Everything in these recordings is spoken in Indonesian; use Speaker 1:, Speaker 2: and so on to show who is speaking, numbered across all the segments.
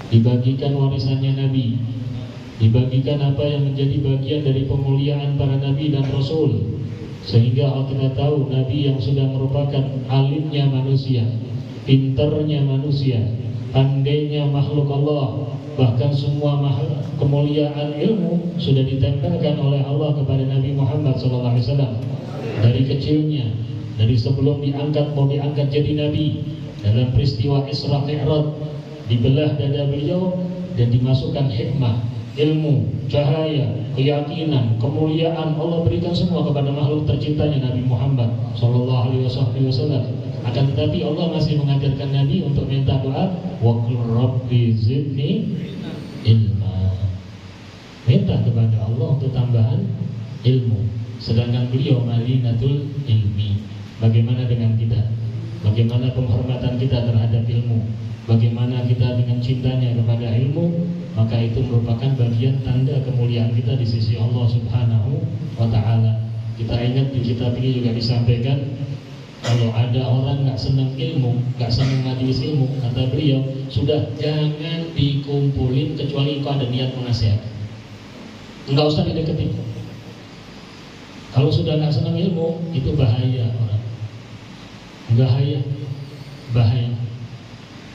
Speaker 1: dibagikan warisannya Nabi, dibagikan apa yang menjadi bagian dari pemuliaan para Nabi dan Rasul, sehingga kita tahu Nabi yang sudah merupakan alimnya manusia, pinternya manusia, pandainya makhluk Allah, bahkan semua kemuliaan ilmu sudah ditempelkan oleh Allah kepada Nabi Muhammad SAW dari kecilnya, dari sebelum diangkat mau diangkat jadi Nabi. Dalam peristiwa Isra Mi'raj dibelah dada beliau dan dimasukkan hikmah, ilmu, cahaya, keyakinan, kemuliaan Allah berikan semua kepada makhluk tercintanya Nabi Muhammad SAW. Akan tetapi Allah masih mengajarkan Nabi untuk minta doa, wa qul rabbi zidni ilma. Minta kepada Allah untuk tambahan ilmu. Sedangkan beliau malinatul ilmi. Bagaimana dengan kita? Bagaimana penghormatan kita terhadap ilmu? Bagaimana kita dengan cintanya kepada ilmu? Maka itu merupakan bagian tanda kemuliaan kita di sisi Allah Subhanahu wa ta'ala. Kita ingat di kitab ini juga disampaikan, kalau ada orang gak senang ilmu, gak senang majelis ilmu, kata beliau, sudah jangan dikumpulin kecuali kau ada niat menasihat. Enggak usah dideketin. Kalau sudah gak senang ilmu, itu bahaya orang. Bahaya.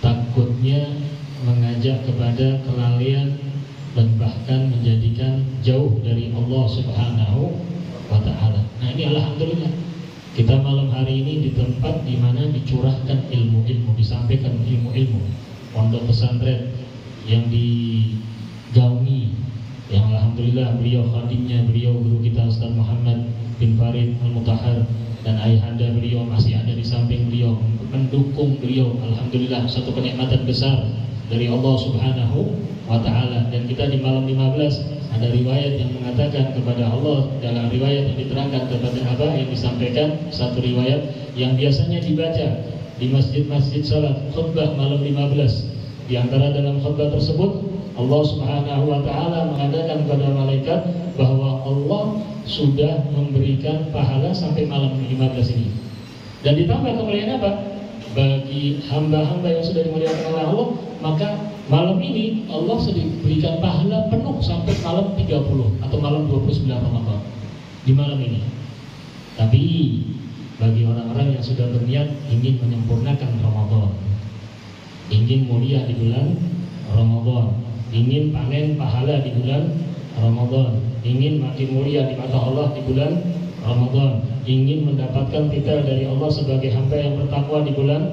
Speaker 1: Takutnya mengajak kepada kelalaian dan bahkan menjadikan jauh dari Allah Subhanahu wa ta'ala. Nah ini alhamdulillah, kita malam hari ini di tempat di mana dicurahkan ilmu-ilmu, disampaikan ilmu-ilmu. Pondok pesantren yang digaungi, yang alhamdulillah beliau khadimnya, beliau guru kita Ustaz Muhammad bin Farid Al-Mutahhar, dan ayahanda beliau masih ada di samping beliau, mendukung beliau. Alhamdulillah, satu kenikmatan besar dari Allah Subhanahu wa ta'ala. Dan kita di malam 15 ada riwayat yang mengatakan kepada Allah, dalam riwayat yang diterangkan kepada apa yang disampaikan, satu riwayat yang biasanya dibaca di masjid-masjid salat khutbah malam 15. Di antara dalam khutbah tersebut Allah Subhanahu wa ta'ala mengatakan kepada malaikat bahwa Allah sudah memberikan pahala sampai malam 15 ini. Dan ditambah kemuliaan apa? Bagi hamba-hamba yang sudah dimuliakan oleh Allah, maka malam ini Allah sudah berikan pahala penuh sampai malam 30 atau malam 29 Ramadan. Di malam ini. Tapi bagi orang-orang yang sudah berniat ingin menyempurnakan Ramadan, ingin mulia di bulan Ramadan, ingin panen pahala di bulan Ramadan, ingin makin mulia di mata Allah di bulan Ramadan, ingin mendapatkan titel dari Allah sebagai hamba yang bertakwa di bulan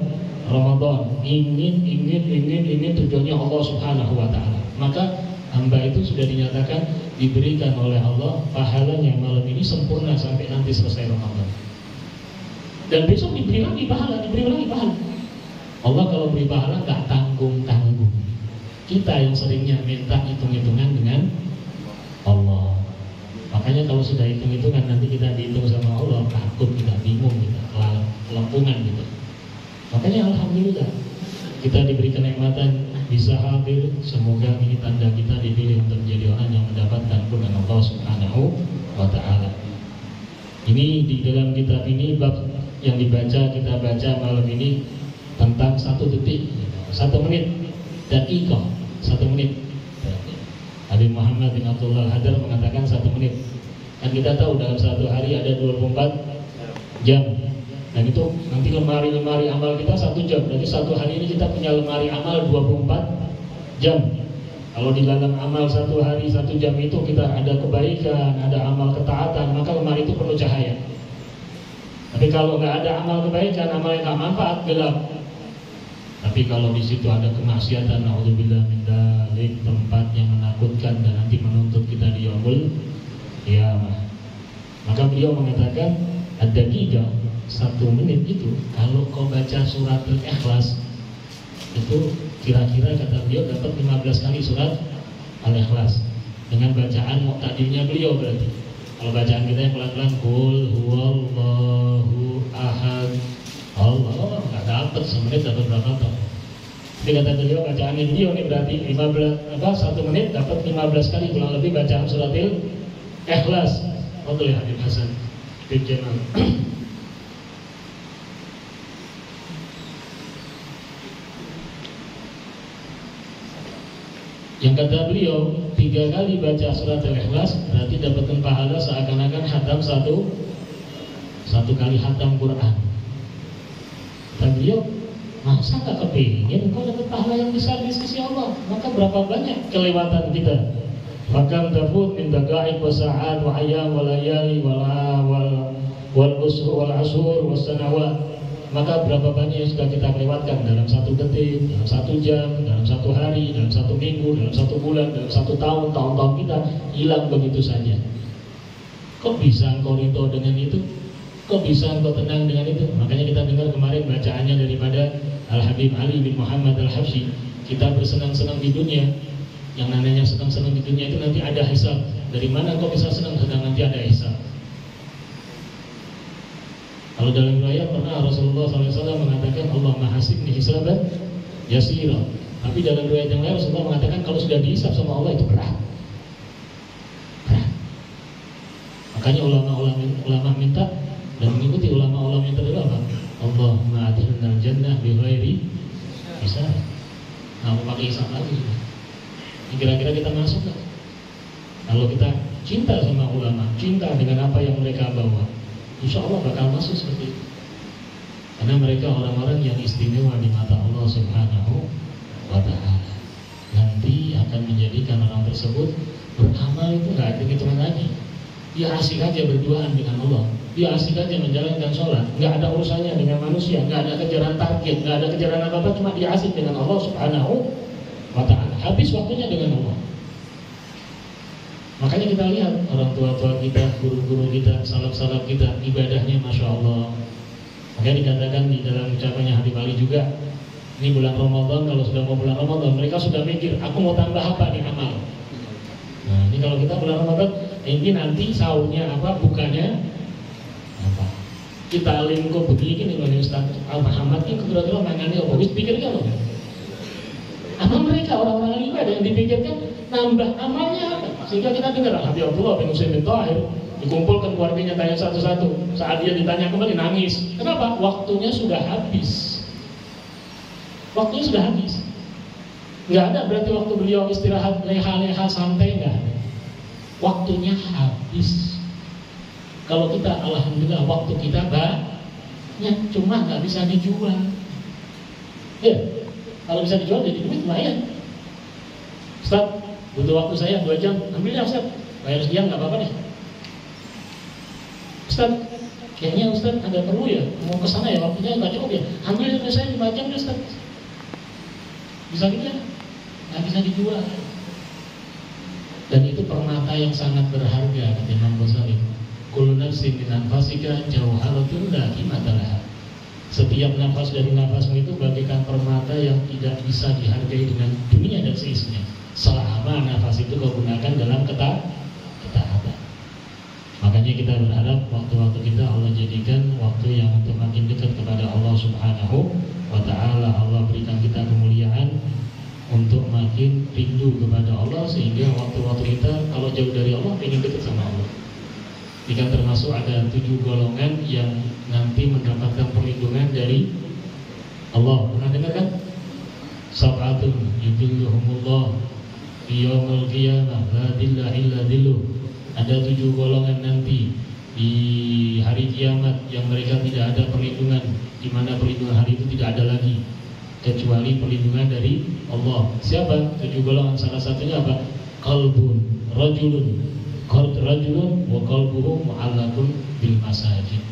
Speaker 1: Ramadan, ingin tujuannya Allah Subhanahu wa ta'ala, maka hamba itu sudah dinyatakan diberikan oleh Allah pahalanya malam ini sempurna sampai nanti selesai Ramadan. Dan besok diberi lagi pahala. Allah kalau beri pahala gak tanggung-tanggung. Kita yang seringnya minta hitung-hitungan dengan Allah. Makanya kalau sudah hitung-hitungan nanti kita dihitung sama Allah, takut kita, bingung kita, kelampungan gitu. Makanya alhamdulillah kita diberi kenikmatan bisa hadir. Semoga ini tanda kita dipilih untuk menjadi orang yang mendapatkan ampunan Allah Subhanahu wa ta'ala. Ini di dalam kitab ini bab yang kita baca malam ini tentang 1 detik, 1 menit, daqiqah, 1 menit. Habib Muhammad bin Abdullah Al-Hadar mengatakan 1 menit. Dan kita tahu dalam satu hari ada 24 jam. Dan itu nanti lemari amal kita 1 jam. Jadi satu hari ini kita punya lemari amal 24 jam. Kalau di dalam amal satu hari 1 jam itu kita ada kebaikan, ada amal ketaatan, maka lemari itu penuh cahaya. Tapi kalau nggak ada amal kebaikan, amal yang nggak manfaat, gelap. Tapi kalau di situ ada kemaksiatan, naudzubillah min dzalik, tempat yang menakutkan dan nanti menuntut kita di yaumul qiyamah. Maka beliau mengatakan ada 1 menit itu kalau kau baca surat Al-Ikhlas itu kira-kira kata beliau dapat 15 kali surat Al-Ikhlas dengan bacaan muqtadilnya beliau. Berarti kalau bacaan kita yang pelan-pelan, qul huwallahu ahad, Allah nggak dapat semenit, dapat berapa tahun. Jadi kata beliau bacaannya beliau ini berarti 1 menit dapat 15 kali kurang lebih bacaan surat Al-Ikhlas. Fadhil Habib Hasan bin Jamal. Yang kata beliau 3 kali baca surat Al-Ikhlas berarti dapatkan pahala seakan-akan hatam satu kali hatam Quran. Kata beliau, masa gak kepingin kau dapat pahala yang besar di sisi Allah? Maka berapa banyak kelewatan kita. Fakam tafut min daqaiq wa sa'at wa ayyam wa layali wal usur wal asur was sanawat. Maka berapa banyak yang sudah kita lewatkan dalam 1 detik, dalam 1 jam, dalam 1 hari, dalam 1 minggu, dalam 1 bulan, dalam 1 tahun, tahun-tahun kita hilang begitu saja. Kok bisa engkau ridho dengan itu? Kok bisa engkau tenang dengan itu? Makanya kita dengar kemarin bacaannya daripada Al-Habib Ali bin Muhammad Al-Habsyi. Kita bersenang-senang di dunia. Yang namanya senang-senang di dunia itu nanti ada hisab. Dari mana engkau bisa senang sedang nanti ada hisab? Kalau dalam riwayat pernah Rasulullah SAW mengatakan Allah mahasibni hisaban yasira. Tapi dalam riwayat yang lain Rasulullah mengatakan kalau sudah dihisab sama Allah itu berat. Makanya ulama minta dan mengikuti ulama yang terdahulu apa? Allahumma adkhilna al-jannah bi ghairi hisab. Nah, mau pakai hisab lagi. Kira-kira kita masuk gak? Kalau kita cinta sama ulama, cinta dengan apa yang mereka bawa, insya Allah bakal masuk seperti itu. Karena mereka orang-orang yang istimewa di mata Allah Subhanahu wa Ta'ala. Nanti akan menjadikan orang tersebut beramal itu gak ada hitungan lagi. Dia asik aja berduaan dengan Allah. Dia asik aja menjalankan sholat. Gak ada urusannya dengan manusia. Gak ada kejaran target. Gak ada kejaran apa-apa. Cuma dia asik dengan Allah Subhanahu wa Ta'ala. Habis waktunya dengan Allah. Makanya kita lihat orang tua-tua kita, guru-guru kita, salaf-salaf kita, ibadahnya Masya Allah. Makanya dikatakan di dalam ucapannya Habib Ali juga, ini bulan Ramadan, kalau sudah mau bulan Ramadan, mereka sudah mikir, aku mau tambah apa nih amal. Nah ini kalau kita bulan Ramadan, ini nanti sahurnya apa, bukanya apa. Kita lingkup begini nih Ustaz Al-Muhammad ini kebetulan mangani apa, wis pikirkan loh. Apa mereka orang-orang ibadah yang dipikirkan nambah amalnya apa? Sehingga kita dengar Habib Abdullah bin Husain bin Tahir dikumpulkan keluarganya tanya satu-satu. Saat dia ditanya kembali nangis. Kenapa? Waktunya sudah habis. Waktunya sudah habis. Nggak ada berarti waktu beliau istirahat leha-leha santai, nggak ada. Waktunya habis. Kalau kita alhamdulillah waktu kita banyak, cuma nggak bisa dijual. Ya. Kalau bisa dijual jadi duit lumayan. Ustaz, butuh waktu saya 2 jam, ambil ya Ustaz, bayar sekian nggak apa-apa deh. Ustaz, kayaknya Ustaz ada perlu ya, mau kesana ya waktunya nggak cukup ya, ambil dari saya 5 jam deh Ustaz. Bisa gitu ya? Nggak bisa dijual. Dan itu permata yang sangat berharga kata Imam Ghazali. Kullu nafsin min anfasika jawharatun la qimata laha. Setiap nafas dari nafasmu itu bagaikan permata yang tidak bisa dihargai dengan dunia dan seisinya. Selama nafas itu kau gunakan dalam ketaatan. Makanya kita berharap waktu-waktu kita Allah jadikan waktu yang untuk makin dekat kepada Allah Subhanahu wa Ta'ala. Allah berikan kita kemuliaan untuk makin rindu kepada Allah, sehingga waktu-waktu kita kalau jauh dari Allah ingin dekat sama Allah. Jika termasuk ada 7 golongan yang nanti mendapatkan perlindungan dari Allah. Pernah dengar kan? Sab'atun yudhilluhumullah fi yaumil qiyamah la dhilla illa dhilluh. Ada 7 golongan nanti di hari kiamat yang mereka tidak ada perlindungan, di mana perlindungan hari itu tidak ada lagi kecuali perlindungan dari Allah. Siapa? 7 golongan. Salah satunya apa? Qalbun rajulun wa qalbuhu mu'allaqun bil masajid.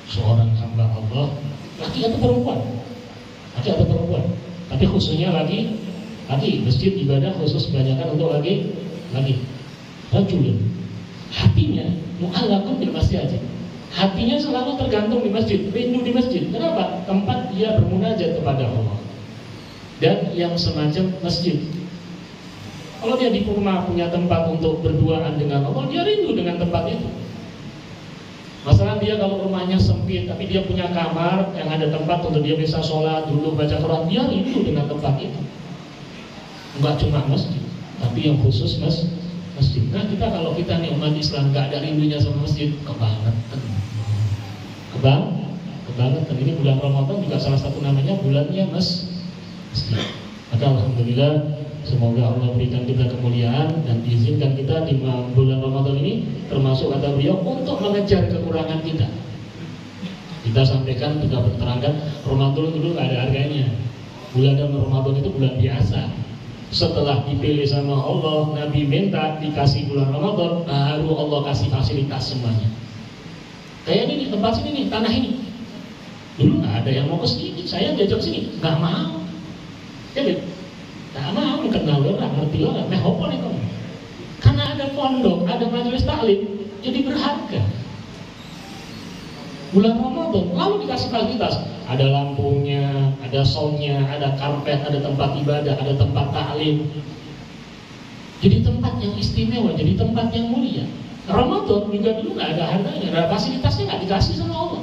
Speaker 1: Seorang hamba Allah, laki atau perempuan? Laki atau perempuan? Tapi khususnya laki, masjid ibadah khusus kebanyakan untuk laki. Rajulun, hatinya mu'allaqun bil masajid. Hatinya selalu tergantung di masjid, rindu di masjid. Kenapa? Tempat dia bermunajat kepada Allah. Dan yang semacam masjid. Kalau dia di rumah punya tempat untuk berduaan dengan Allah, dia rindu dengan tempat itu. Masalah dia kalau rumahnya sempit, tapi dia punya kamar yang ada tempat untuk dia bisa sholat, duduk, baca Quran, dia rindu dengan tempat itu. Enggak cuma masjid, tapi yang khusus masjid. Nah kita kalau kita nih umat Islam gak ada rindunya sama masjid, kebangetan. Ini bulan Ramadan juga salah satu namanya bulannya masjid. Maka alhamdulillah Semoga Allah berikan kita kemuliaan dan izinkan kita di bulan Ramadan ini termasuk kata beliau untuk mengejar kekurangan kita. Kita sampaikan, kita berterangkan Ramadan dulu gak ada harganya. Bulan Ramadan itu bulan biasa. Setelah dipilih sama Allah, Nabi minta dikasih bulan Ramadan, baru Allah kasih fasilitas semuanya. Kayak ini nih, tempat sini nih, tanah ini. Dulu nggak ada yang mau ke sini, saya diajak sini, nggak mau. Jadi, nggak mau, kenal orang, ngerti orang, meh apa nih kamu? Karena ada pondok, ada majelis taklim, jadi berharga. Bulan Ramadan, lalu dikasih fasilitas. Ada lampunya, ada soundnya, ada karpet, ada tempat ibadah, ada tempat taklim. Jadi tempat yang istimewa, jadi tempat yang mulia. Ramadan juga dulu nggak ada harganya, ada fasilitasnya nggak dikasih sama Allah.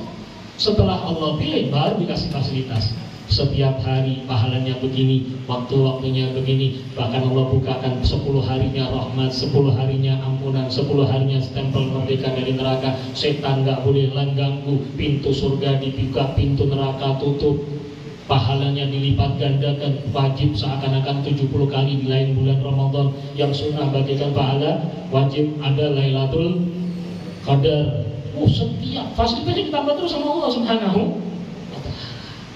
Speaker 1: Setelah Allah pilih, baru dikasih fasilitas. Setiap hari pahalanya begini, waktu-waktunya begini. Bahkan Allah bukakan 10 harinya rahmat, 10 harinya ampunan, 10 harinya stempel merdeka dari neraka. Setan gak boleh ganggu, pintu surga dibuka, pintu neraka tutup. Pahalanya dilipat gandakan, wajib seakan-akan 70 kali di lain bulan Ramadan. Yang sunnah bagikan pahala, wajib ada Lailatul Qadar. Setiap fasilitasnya ditambah terus sama Allah Subhanahu.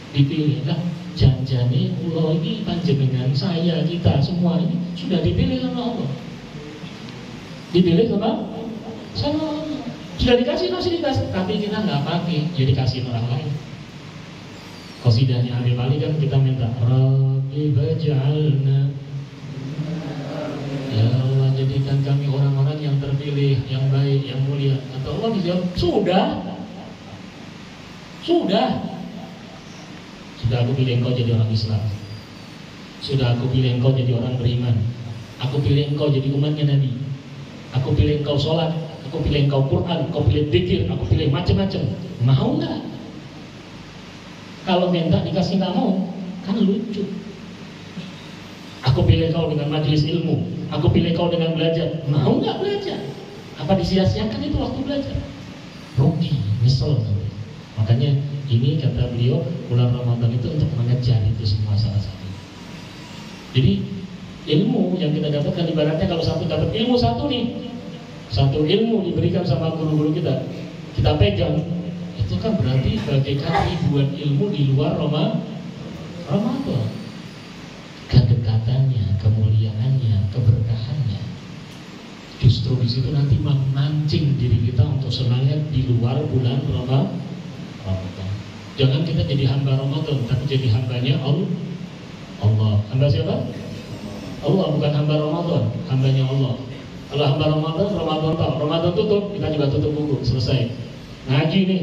Speaker 1: Dipilih lah, janjane Allah ini panjenengan saya kita semua ini sudah dipilih sama Allah. Dipilih sama Allah. Sudah dikasih fasilitas, tapi kita nggak pakai, jadi kasih orang lain. Qasidahnya Habib Ali kan kita minta Rabbi baj'alna, ya Allah jadikan kami orang-orang yang terpilih, yang baik, yang mulia. Atau Allah dijawab, sudah aku pilih engkau jadi orang Islam. Sudah aku pilih engkau jadi orang beriman. Aku pilih engkau jadi umatnya Nabi. Aku pilih engkau sholat. Aku pilih engkau Quran. Aku pilih dzikir. Aku pilih macam-macam. Mau nggak? Kalau minta dikasih nggak mau, kan lucu. Aku pilih kau dengan majelis ilmu. Aku pilih kau dengan belajar. Mau nggak belajar? Apa disia-siakan itu waktu belajar? Rugi, nyesel. Makanya ini kata beliau, bulan Ramadan itu untuk mengejar itu semua salah satu. Jadi ilmu yang kita dapatkan ibaratnya kalau satu dapat ilmu satu nih, satu ilmu diberikan sama guru-guru kita pegang, itu kan berarti bagaikan ribuan ilmu di luar Ramadan. Kedekatannya, kemuliaannya, keberkahannya, justru di situ nanti memancing diri kita untuk semangat di luar bulan Ramadan. Jangan kita jadi hamba Ramadan, tapi jadi hambanya Allah. Hamba siapa? Allah, bukan hamba Ramadan, hambanya Allah. Kalau hamba Ramadan tutup, kita juga tutup buku, selesai. Ngaji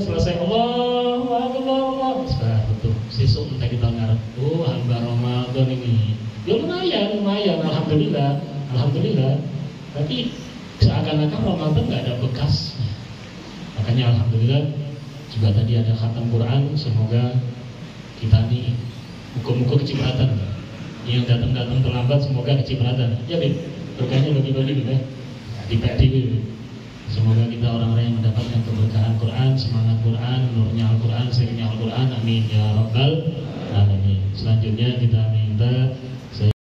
Speaker 1: selesai. Allahu Akbar. Sekarang tutup. Sesuk entah kita ngarep. Oh, hamba Ramadan ini. Ya lumayan, alhamdulillah. Tapi seakan-akan Ramadan nggak ada bekasnya. Makanya alhamdulillah. Juga tadi ada khatam Quran, semoga kita nih muka-muka kecipratan. Yang datang terlambat semoga kecipratan. Ya Bib, berkahnya bagi-bagi ya. Di PDW. Semoga kita orang-orang yang mendapatkan keberkahan Quran, semangat Quran, nurnya Al-Quran, sirnya Al-Quran. Amin ya rabbal alamin. Selanjutnya kita minta